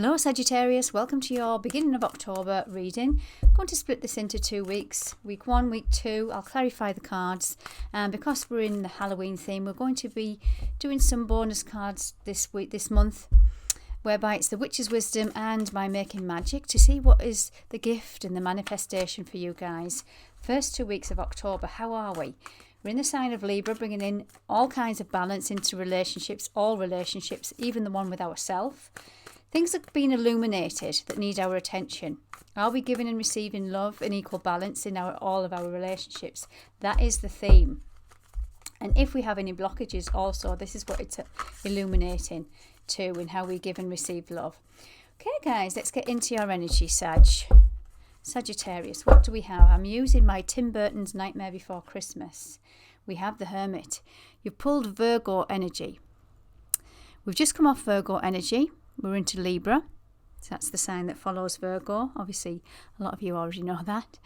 Hello Sagittarius, welcome to your beginning of October reading. I'm going to split this into 2 weeks. Week 1, week 2, I'll clarify the cards. And because we're in the Halloween theme, we're going to be doing some bonus cards this month, whereby it's the Witch's Wisdom and My Making Magic, to see what is the gift and the manifestation for you guys. First 2 weeks of October, how are we? We're in the sign of Libra, bringing in all kinds of balance into relationships, all relationships, even the one with ourselves. Things have been illuminated that need our attention. Are we giving and receiving love in equal balance in all of our relationships? That is the theme. And if we have any blockages also, this is what it's illuminating too, in how we give and receive love. Okay guys, let's get into your energy, Sagittarius. What do we have? I'm using my Tim Burton's Nightmare Before Christmas. We have the Hermit. You've pulled Virgo energy. We've just come off Virgo energy. We're into Libra, so that's the sign that follows Virgo. Obviously, a lot of you already know that.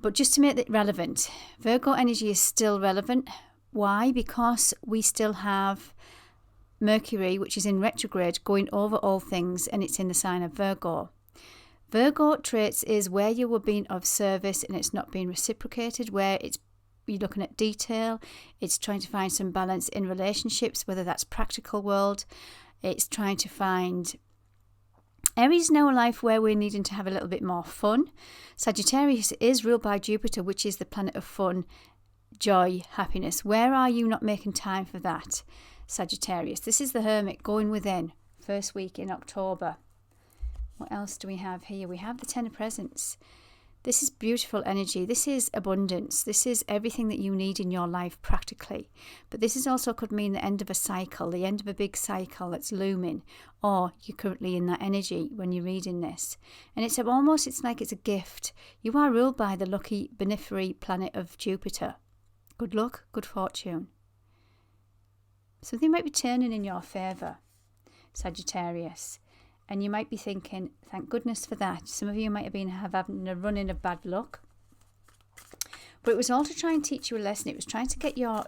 But just to make it relevant, Virgo energy is still relevant. Why? Because we still have Mercury, which is in retrograde, going over all things, and it's in the sign of Virgo. Virgo traits is where you were being of service and it's not being reciprocated, where you're looking at detail, it's trying to find some balance in relationships, whether that's practical world. It's trying to find areas in our life where we're needing to have a little bit more fun. Sagittarius is ruled by Jupiter, which is the planet of fun, joy, happiness. Where are you not making time for that, Sagittarius? This is the Hermit going within, first week in October. What else do we have here? We have the Ten of Presents. This is beautiful energy. This is abundance. This is everything that you need in your life practically. But this is also could mean the end of a cycle, the end of a big cycle that's looming, or you're currently in that energy when you're reading this. And it's like it's a gift. You are ruled by the lucky benefiary planet of Jupiter. Good luck, good fortune. Something might be turning in your favour, Sagittarius. And you might be thinking, thank goodness for that. Some of you might have having a run-in of bad luck. But it was all to try and teach you a lesson. It was trying to get your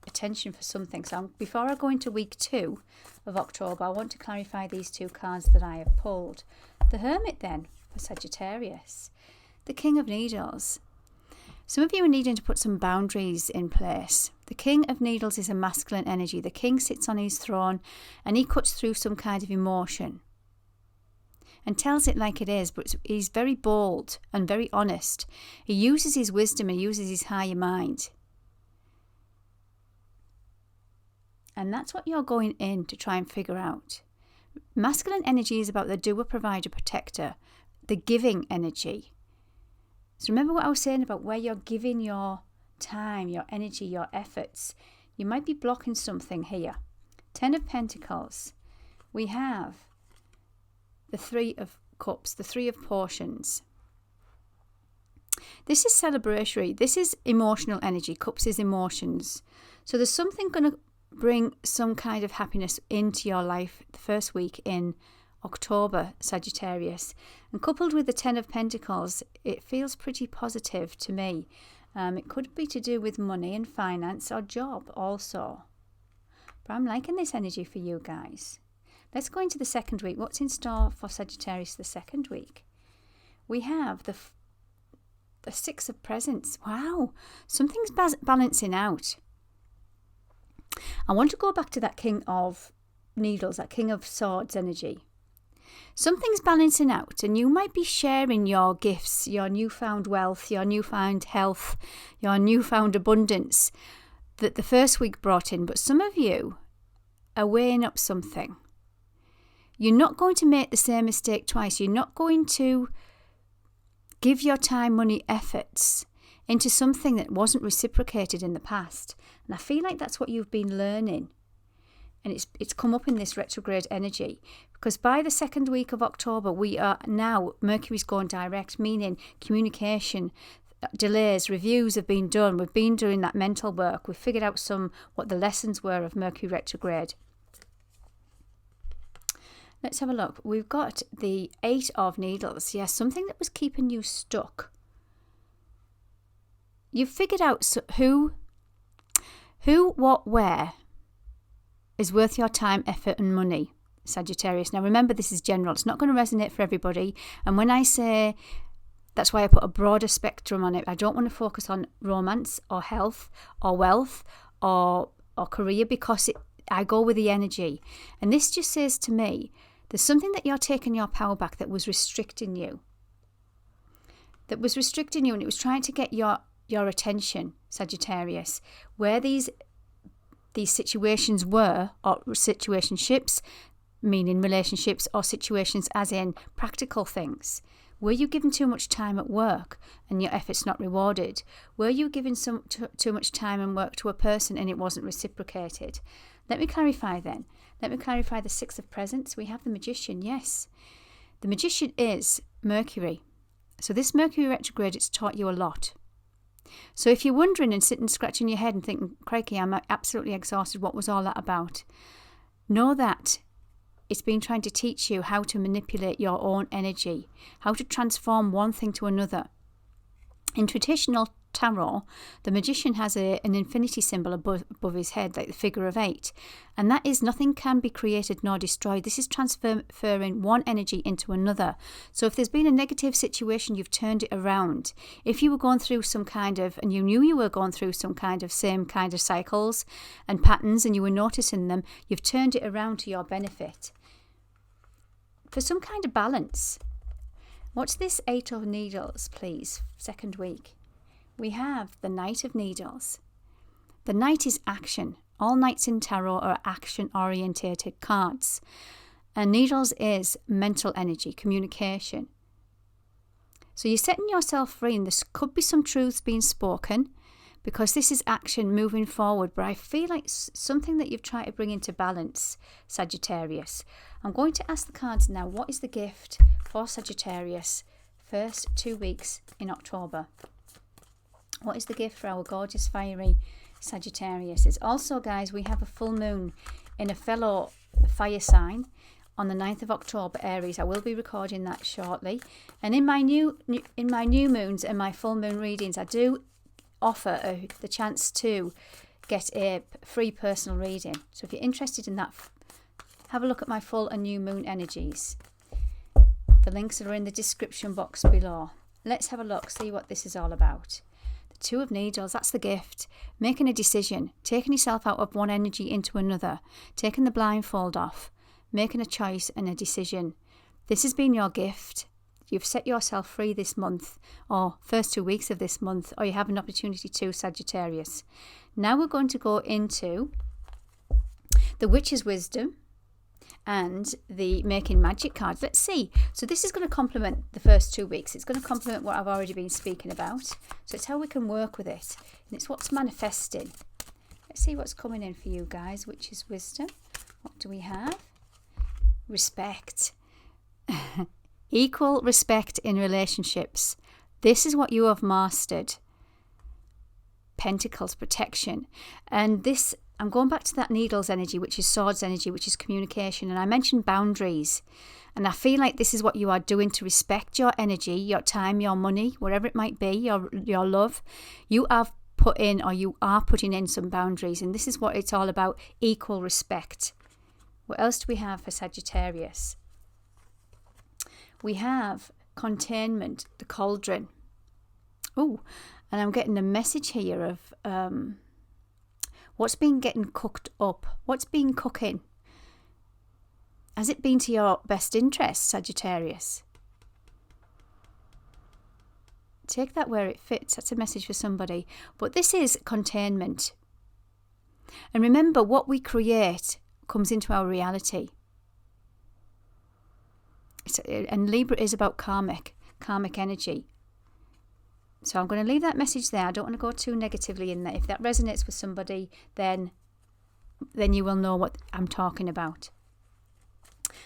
attention for something. So before I go into week 2 of October, I want to clarify these 2 cards that I have pulled. The Hermit then, for Sagittarius. The King of Needles. Some of you are needing to put some boundaries in place. The King of Needles is a masculine energy. The king sits on his throne and he cuts through some kind of emotion and tells it like it is, but he's very bold and very honest. He uses his wisdom and uses his higher mind. And that's what you're going in to try and figure out. Masculine energy is about the doer, provider, protector, the giving energy. So remember what I was saying about where you're giving your time, your energy, your efforts. You might be blocking something here. 10 of Pentacles. We have the 3 of Cups, the 3 of Portions. This is celebratory. This is emotional energy. Cups is emotions. So there's something going to bring some kind of happiness into your life the first week in October, Sagittarius. And coupled with the 10 of Pentacles, it feels pretty positive to me. It could be to do with money and finance or job also. But I'm liking this energy for you guys. Let's go into the second week. What's in store for Sagittarius the second week? We have the 6 of Presents. Wow, something's balancing out. I want to go back to that King of Needles, that King of Swords energy. Something's balancing out, and you might be sharing your gifts, your newfound wealth, your newfound health, your newfound abundance that the first week brought in. But some of you are weighing up something. You're not going to make the same mistake twice. You're not going to give your time, money, efforts into something that wasn't reciprocated in the past. And I feel like that's what you've been learning. And it's come up in this retrograde energy. Because by the second week of October, we are now, Mercury's going direct, meaning communication, delays, reviews have been done. We've been doing that mental work. We've figured out what the lessons were of Mercury retrograde. Let's have a look. We've got the 8 of Needles. Yes, something that was keeping you stuck. You've figured out who, what, where is worth your time, effort and money. Sagittarius. Now remember, this is general. It's not going to resonate for everybody. And when I say, that's why I put a broader spectrum on it. I don't want to focus on romance or health or wealth or career, because I go with the energy. And this just says to me, there's something that you're taking your power back that was restricting you. And it was trying to get your attention, Sagittarius, where these situations were, or situationships, meaning relationships, or situations as in practical things. Were you given too much time at work and your efforts not rewarded? Were you given too much time and work to a person and it wasn't reciprocated? Let me clarify then. Let me clarify the Six of Presents. We have the Magician, yes. The Magician is Mercury. So this Mercury retrograde, it's taught you a lot. So if you're wondering and sitting scratching your head and thinking, crikey, I'm absolutely exhausted, what was all that about? Know that it's been trying to teach you how to manipulate your own energy, how to transform one thing to another. In traditional tarot, the Magician has an infinity symbol above his head, like the figure of 8. And that is, nothing can be created nor destroyed. This is transferring one energy into another. So if there's been a negative situation, you've turned it around. If you were going through some kind of, and you knew you were going through some kind of same kind of cycles and patterns, and you were noticing them, you've turned it around to your benefit. For some kind of balance. What's this 8 of Needles, please? Second week. We have the Knight of Needles. The Knight is action. All Knights in Tarot are action-orientated cards. And Needles is mental energy, communication. So you're setting yourself free, and there could be some truths being spoken, because this is action moving forward. But I feel like something that you've tried to bring into balance, Sagittarius. I'm going to ask the cards now, what is the gift for Sagittarius first 2 weeks in October? What is the gift for our gorgeous, fiery Sagittarius? It's also, guys, we have a full moon in a fellow fire sign on the 9th of October, Aries. I will be recording that shortly. And in my new moons and my full moon readings, I do offer the chance to get a free personal reading. So if you're interested in that, have a look at my full and new moon energies. The links are in the description box below. Let's have a look, see what this is all about. The 2 of Needles, that's the gift. Making a decision, taking yourself out of one energy into another, taking the blindfold off, making a choice and a decision. This has been your gift. You've set yourself free this month, or first 2 weeks of this month, or you have an opportunity to, Sagittarius. Now we're going to go into the Witch's Wisdom and the Making Magic cards. Let's see. So this is going to complement the first 2 weeks. It's going to complement what I've already been speaking about. So it's how we can work with it. And it's what's manifesting. Let's see what's coming in for you guys. Witch's Wisdom. What do we have? Respect. Equal respect in relationships. This is what you have mastered. Pentacles, protection. And this, I'm going back to that Needles energy, which is Swords energy, which is communication. And I mentioned boundaries. And I feel like this is what you are doing to respect your energy, your time, your money, whatever it might be, your love. You have put in, or you are putting in some boundaries. And this is what it's all about, equal respect. What else do we have for Sagittarius? We have containment, the cauldron. Oh, and I'm getting a message here of what's been getting cooked up. What's been cooking? Has it been to your best interest, Sagittarius? Take that where it fits. That's a message for somebody. But this is containment. And remember, what we create comes into our reality. And Libra is about karmic energy. So I'm going to leave that message there. I don't want to go too negatively in there. If that resonates with somebody, then you will know what I'm talking about.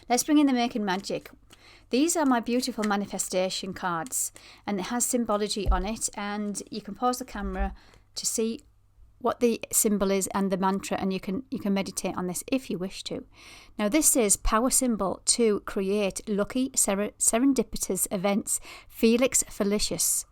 Let's bring in the Making Magic. These are my beautiful manifestation cards, and it has symbology on it, and you can pause the camera to see what the symbol is and the mantra, and you can meditate on this if you wish to. Now this is power symbol to create lucky serendipitous events. Felix Felicius.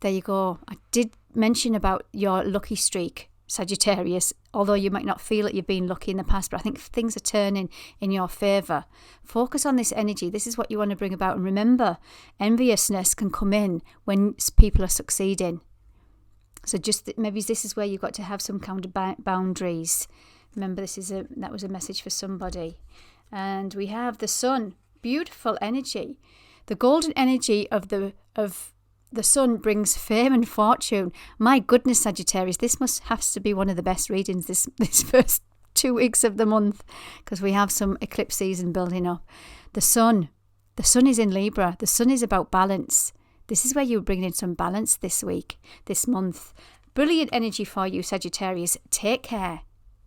There you go. I did mention about your lucky streak. Sagittarius, although you might not feel that you've been lucky in the past, but I think things are turning in your favour. Focus on this energy. This is what you want to bring about. And remember, enviousness can come in when people are succeeding. So just maybe this is where you've got to have some kind of boundaries. Remember, that was a message for somebody. And we have the sun, beautiful energy. The golden energy of the sun brings fame and fortune. My goodness, Sagittarius, this must have to be one of the best readings this first 2 weeks of the month, because we have some eclipse season building up. The sun is in Libra. The sun is about balance. This is where you're bringing in some balance this week, this month. Brilliant energy for you, Sagittarius. Take care.